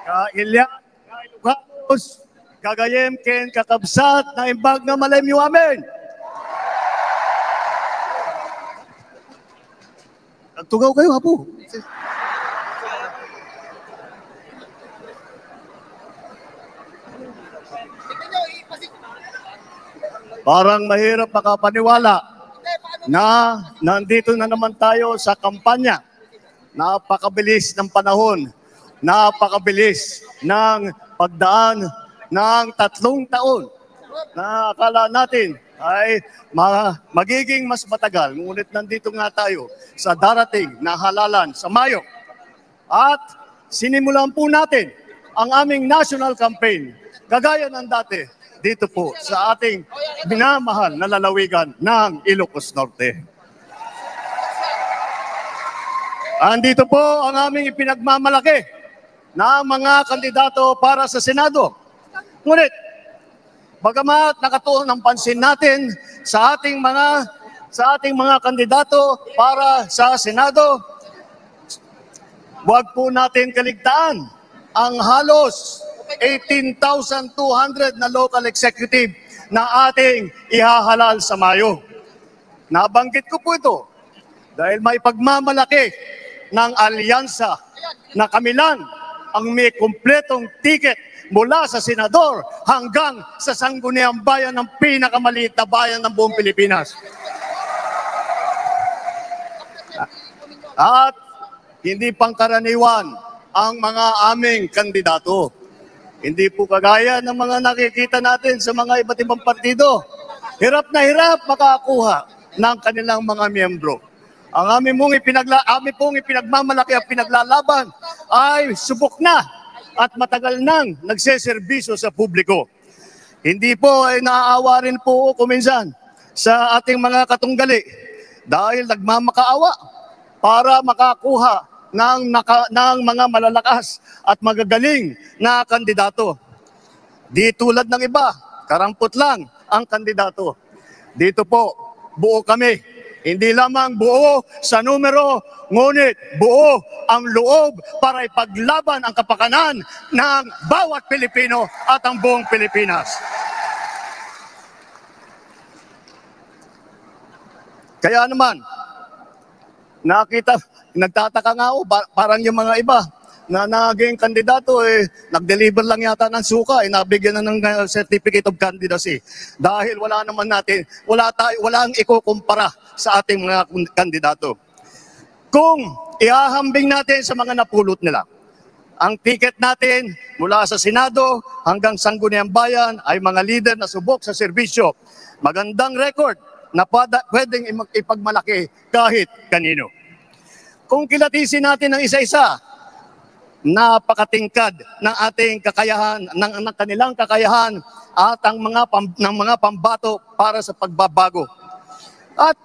Kailya, Ilocos, Gagayem, Ken, Kakabsat, na imbag na malaymi amin. Nagtugaw kayo, hapo. Parang mahirap makapaniwala na nandito na naman tayo sa kampanya. Napakabilis ng panahon. Napakabilis ng pagdaan ng 3 taon na akala natin ay magiging mas matagal. Ngunit nandito nga tayo sa darating na halalan sa Mayo. At sinimulan po natin ang aming national campaign, kagaya ng dati, dito po sa ating minamahal na lalawigan ng Ilocos Norte. Andito po ang aming ipinagmamalaki na mga kandidato para sa Senado. Ngunit, bagamat nakatuon ang pansin natin sa ating mga kandidato para sa Senado, huwag po natin kaligtaan ang halos 18,200 na local executive na ating ihahalal sa Mayo. Nabanggit ko po ito dahil may pagmamalaki ng alyansa na kami lang ang may kumpletong ticket mula sa senador hanggang sa sangguniang bayan ng pinakamaliit na bayan ng buong Pilipinas. At hindi pangkaraniwan ang mga aming kandidato. Hindi po kagaya ng mga nakikita natin sa mga iba't ibang partido. Hirap na hirap makakuha ng kanilang mga miyembro. Ang aming pong ipinagmamalaki at pinaglalaban ay subok na at matagal nang nagseserbisyo sa publiko. Hindi po ay naaawa rin po kuminsan sa ating mga katunggali dahil nagmamakaawa para makakuha ng mga malalakas at magagaling na kandidato. Di tulad ng iba, karampot lang ang kandidato. Dito po, buo kami. Hindi lamang buo sa numero, ngunit buo ang loob para ipaglaban ang kapakanan ng bawat Pilipino at ang buong Pilipinas. Kaya naman, nagtataka nga ako, parang yung mga iba na naging kandidato, nag-deliver lang yata ng suka, nabigyan na ng certificate of candidacy. Dahil wala ang ikukumpara sa ating mga kandidato. Kung ihahambing natin sa mga napulot nila, ang ticket natin mula sa Senado hanggang Sangguniang Bayan ay mga leader na subok sa serbisyo. Magandang record na pwedeng ipagmalaki kahit kanino. Kung kilatisin natin ng isa-isa, napakatingkad ng ating kakayahan, ng kanilang kakayahan at ang mga pambato para sa pagbabago. At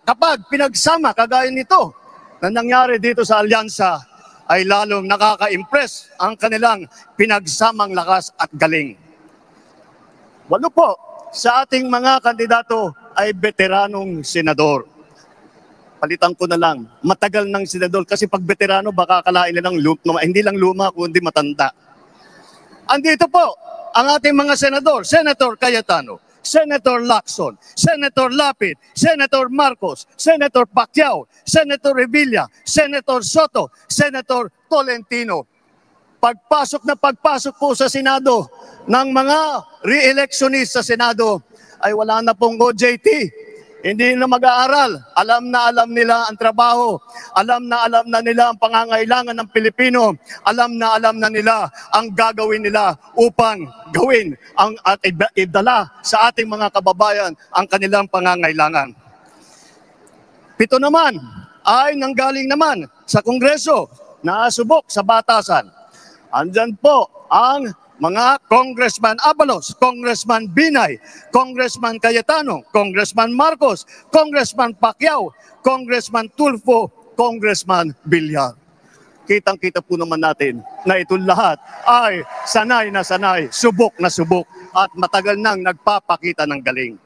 kapag pinagsama kagaya nito na nangyari dito sa alyansa, ay lalong nakaka-impress ang kanilang pinagsamang lakas at galing. 8 po sa ating mga kandidato ay veteranong senador. Palitan ko na lang, matagal ng senador kasi pag veterano baka akalain nilang hindi lang luma kundi matanda. Andito po ang ating mga senador, Senator Cayetano, Senator Lacson, Senator Lapid, Senator Marcos, Senator Pacquiao, Senator Revilla, Senator Soto, Senator Tolentino. Pagpasok po sa Senado ng mga re-electionist sa Senado ay wala na pong OJT. Hindi na mag-aaral. Alam nila ang trabaho. Alam na nila ang pangangailangan ng Pilipino. Alam na nila ang gagawin nila upang gawin at idala sa ating mga kababayan ang kanilang pangangailangan. 7 naman ay nanggaling naman sa Kongreso na subok sa batasan. Andyan po ang mga Congressman Abalos, Congressman Binay, Congressman Cayetano, Congressman Marcos, Congressman Pacquiao, Congressman Tulfo, Congressman Villar. kitang-kita po naman natin na ito lahat ay sanay na sanay, subok na subok, at matagal nang nagpapakita ng galing.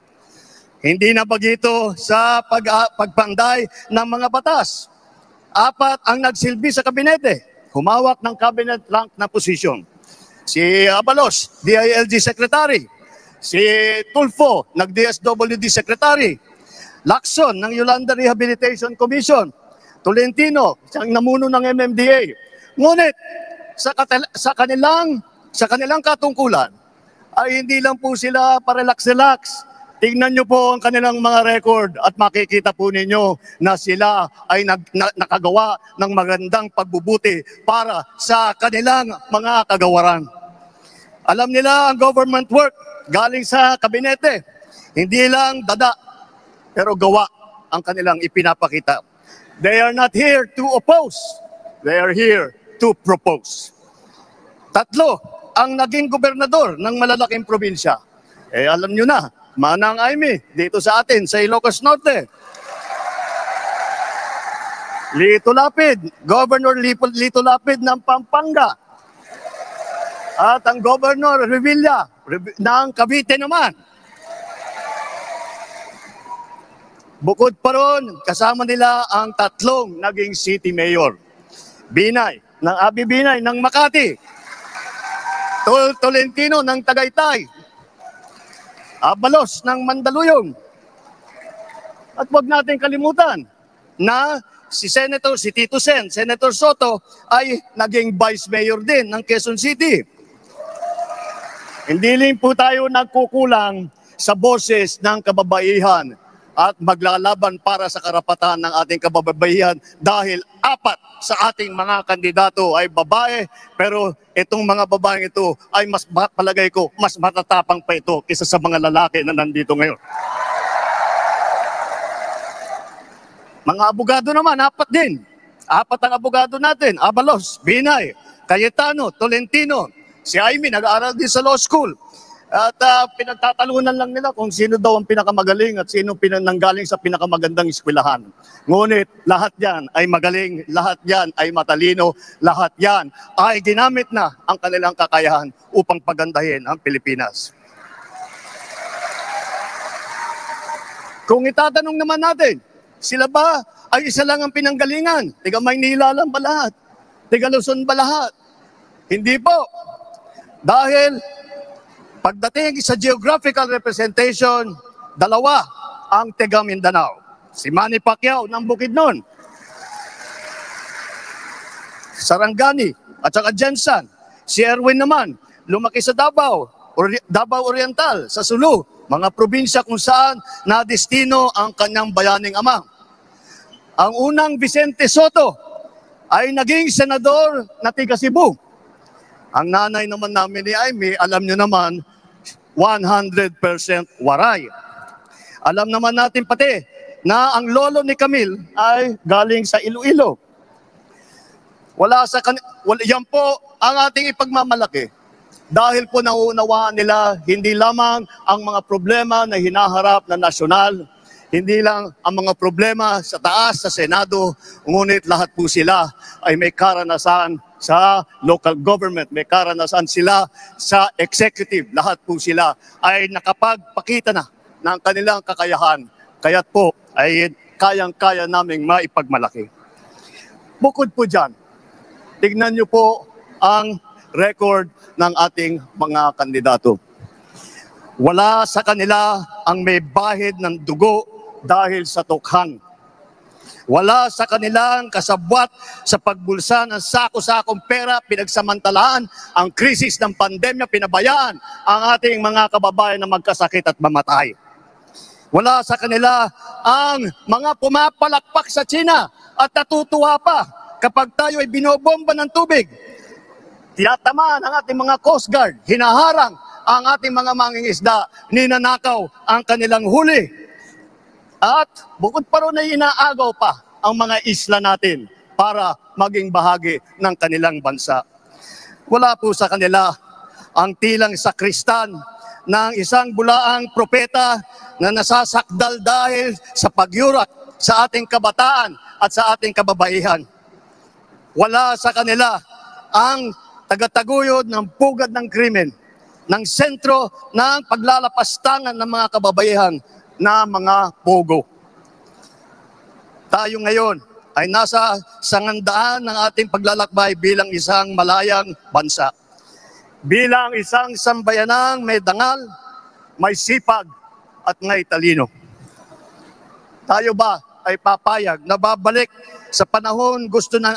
Hindi na bagito sa pagpanday ng mga batas. 4 ang nagsilbi sa kabinete, humawak ng cabinet rank na posisyon. Si Abalos, DILG Secretary. Si Tulfo, nag-DSWD Secretary. Lacson, ng Yolanda Rehabilitation Commission. Tolentino, siyang namuno ng MMDA. Ngunit, sa kanilang katungkulan, ay hindi lang po sila parelax-relax. Tingnan nyo po ang kanilang mga record at makikita po ninyo na sila ay nakagawa ng magandang pagbubuti para sa kanilang mga kagawaran. Alam nila ang government work galing sa kabinete. Hindi lang dada, pero gawa ang kanilang ipinapakita. They are not here to oppose. They are here to propose. 3 ang naging gobernador ng malalaking probinsya. Alam nyo na, Manang Aimee, dito sa atin, sa Ilocos Norte. Lito Lapid, Governor Lito Lapid ng Pampanga. At ang Governor Revilla ng Cavite naman. Bukod pa ron, kasama nila ang 3 naging city mayor. Binay, ng Abi Binay ng Makati. Tolentino ng Tagaytay. Abalos ng Mandaluyong. At huwag natin kalimutan na si Tito Sen, Senator Soto, ay naging Vice Mayor din ng Quezon City. Hindi rin po tayo nagkukulang sa boses ng kababaihan at maglalaban para sa karapatan ng ating kababaihan dahil 4 sa ating mga kandidato ay babae, pero itong mga babaeng ito ay palagay ko, mas matatapang pa ito kaysa sa mga lalaki na nandito ngayon. Mga abogado naman, 4 din. 4 ang abogado natin, Abalos, Binay, Cayetano, Tolentino. Si Aimee nag-aaral din sa law school. At pinagtatalunan lang nila kung sino daw ang pinakamagaling at sino nanggaling sa pinakamagandang eskwelahan. Ngunit lahat yan ay magaling, lahat yan ay matalino, lahat yan ay ginamit na ang kanilang kakayahan upang pagandahin ang Pilipinas. Kung itatanong naman natin, sila ba ay isa lang ang pinanggalingan? Tiga Maynila lang ba lahat? Tiga Luzon ba lahat? Hindi po. Dahil pagdating sa geographical representation, 2 ang taga Mindanao. Si Manny Pacquiao ng Bukidnon, Sarangani at saka Jensan. Si Erwin naman, lumaki sa Davao Oriental, sa Sulu, mga probinsya kung saan nadestino ang kanyang bayaning ama. Ang unang Vicente Soto ay naging senador na taga Cebu. Ang nanay naman namin ni Aimee, alam nyo naman, 100% waray. Alam naman natin pati na ang lolo ni Camille ay galing sa Iloilo. Yan po ang ating ipagmamalaki. Dahil po nauunawaan nila hindi lamang ang mga problema na hinaharap na nasyonal, hindi lang ang mga problema sa taas, sa Senado, ngunit lahat po sila ay may karanasan sa local government, may karanasan sila sa executive. Lahat po sila ay nakapagpakita na ng kanilang kakayahan. Kaya't po ay kayang-kaya naming maipagmalaki. Bukod po dyan, tignan nyo po ang record ng ating mga kandidato. Wala sa kanila ang may bahid ng dugo dahil sa tukhang. Wala sa kanilang kasabwat sa pagbulsa ng sako-sakong pera, pinagsamantalaan ang krisis ng pandemya, pinabayaan ang ating mga kababayan na magkasakit at mamatay. Wala sa kanila ang mga pumapalakpak sa China at natutuwa pa kapag tayo ay binobomba ng tubig. Tinatamaan ang ating mga Coast Guard, hinaharang ang ating mga mangingisda, ninanakaw ang kanilang huli. At bukod pa ron ay inaagaw pa ang mga isla natin para maging bahagi ng kanilang bansa. Wala po sa kanila ang tilang sakristan ng isang bulaang propeta na nasasakdal dahil sa pagyurak sa ating kabataan at sa ating kababaihan. Wala sa kanila ang tagataguyod ng pugad ng krimen, ng sentro ng paglalapastangan ng mga kababaihan na mga pogo. Tayo ngayon ay nasa sangandaan ng ating paglalakbay bilang isang malayang bansa. Bilang isang sambayanang may dangal, may sipag at may talino. Tayo ba ay papayag na babalik sa panahon gusto ng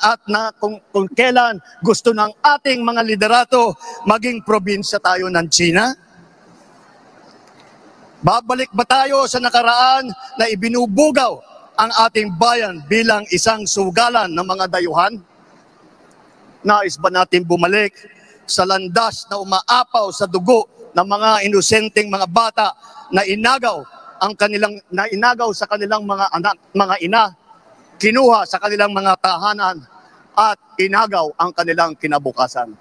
kung kailan gusto ng ating mga liderato maging probinsya tayo ng China? Babalik ba tayo sa nakaraan na ibinubugaw ang ating bayan bilang isang sugalan ng mga dayuhan? Nais ba natin bumalik sa landas na umaapaw sa dugo ng mga inosenteng mga bata na inagaw sa kanilang mga anak, mga ina, kinuha sa kanilang mga tahanan at inagaw ang kanilang kinabukasan?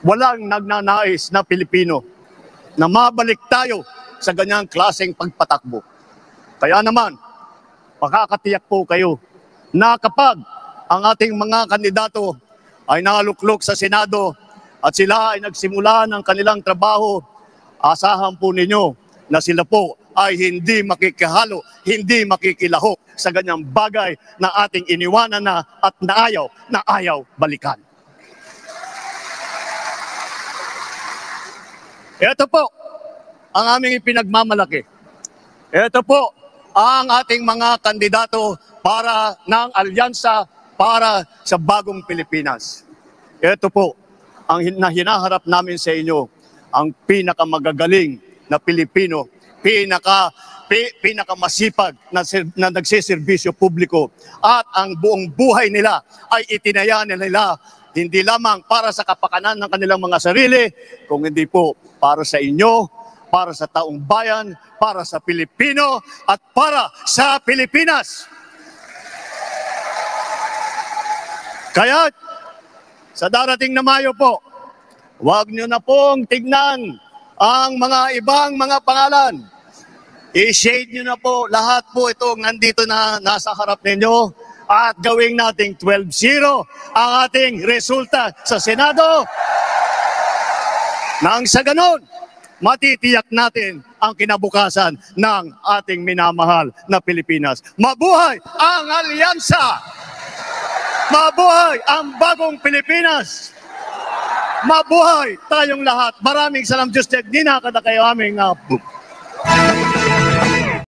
Walang nagnanais na Pilipino na mabalik tayo sa ganyang klaseng pagpatakbo. Kaya naman, makakatiyak po kayo na kapag ang ating mga kandidato ay naluklok sa Senado at sila ay nagsimula ng kanilang trabaho, asahan po ninyo na sila po ay hindi makikihalo, hindi makikilahok sa ganyang bagay na ating iniwanan na at na ayaw balikan. Ito po ang aming ipinagmamalaki. Ito po ang ating mga kandidato para ng alyansa para sa bagong Pilipinas. Ito po ang hinaharap namin sa inyo, ang pinakamagagaling na Pilipino, pinakamasipag na nagsiservisyo publiko, at ang buong buhay nila ay itinaya nila hindi lamang para sa kapakanan ng kanilang mga sarili, kung hindi po para sa inyo, para sa taong bayan, para sa Pilipino, at para sa Pilipinas. Kaya sa darating na Mayo po, huwag nyo na pong tignan ang mga ibang mga pangalan. I-shade nyo na po lahat po itong nandito na nasa harap ninyo at gawing nating 12-0 ang ating resulta sa Senado. Nang sa ganon, matitiyak natin ang kinabukasan ng ating minamahal na Pilipinas. Mabuhay ang alyansa! Mabuhay ang bagong Pilipinas! Mabuhay tayong lahat. Maraming salamat, Diyos. Di na kada kayo aming